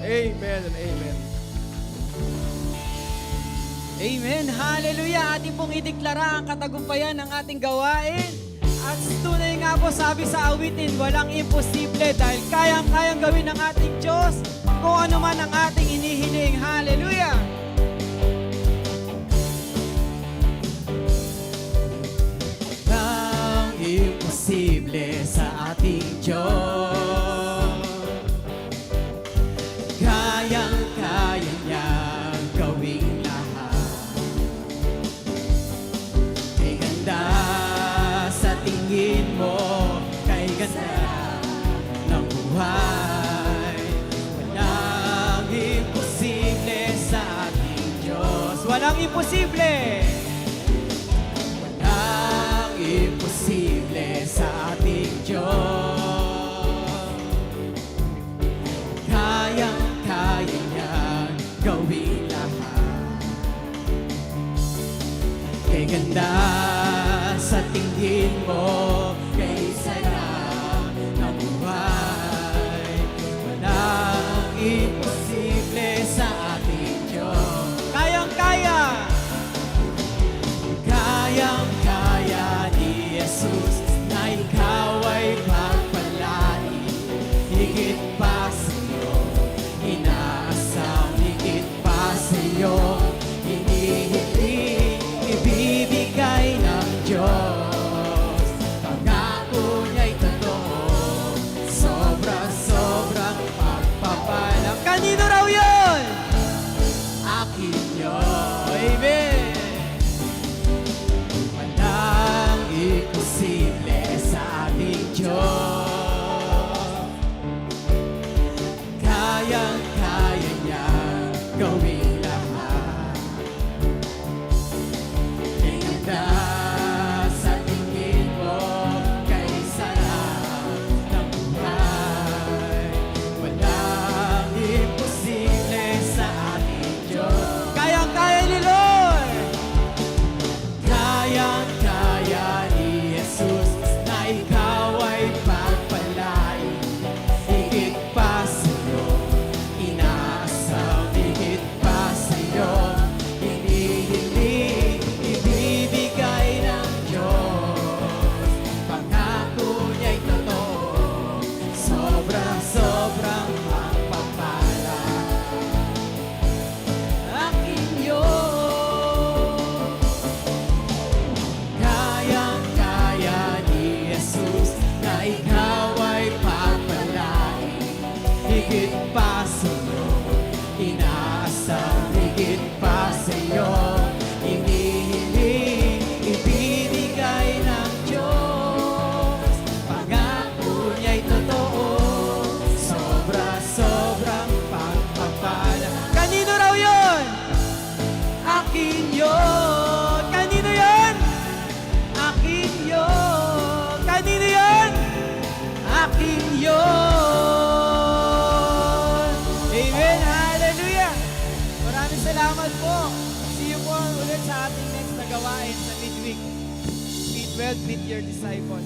Amen and amen. Amen. Hallelujah. Ating pong ideklara ang katagumpayan ng ating gawain. At tunay nga po sabi sa awitin, walang imposible dahil kayang-kayang gawin ng ating Diyos kung ano man ang ating inihiling. Hallelujah. Ang imposible sa ating Diyos, kayang-kaya niyang gawing lahat. Kay ganda sa tingin mo, kay ganda ng buhay, walang imposible sa ating Diyos. Walang imposible. Walang imposible sa ating Diyos. Kayang-kaya niyang gawin lahat. Kay ganda sa tingin mo, kay sarap ng buhay, walang imposible sa ating Diyos. Kayang-kaya. Kayang-kaya ni Jesus na ikaw ay pagpalain. Higit pa sa iyo, inaasam, higit pa sa iyo, hinihiling, ibibigay ng Diyos. Pangako niya'y totoo, sobra-sobrang pagpapala. Kanino raw yun? Akin yun. Amen. Walang imposible sa ating Diyos. Kayang-kaya niya gawin lahat. Kay ganda sa tingin mo, kay sarap ng buhay, walang imposible sa ating Diyos. Kayang-kaya ni Lord. Kayang-kaya ni Jesus na ikaw ay pagpalain. Higit pa sa iyo, inaasam, higit pa sa iyo, hinihiling, ibibigay ng Diyos. Pangako niya'y totoo, sobra-sobrang pagpapala. Akin yun. Kayang-kaya ni Jesus na ikaw ay pagpalain. Higit pa sa iyo, inaasam, higit pa sa iyo, hinihiling, ibibigay ng Diyos. Pangako niya'y totoo, sobra-sobrang pagpapala. Kanino raw yun? Akin yun. Kanino yun? Akin yun. Kanino yun? Akin yun. Amen. Hallelujah. Maraming salamat po. See you po ulit sa ating next na gawain sa midweek. Feed well, feed your disciple.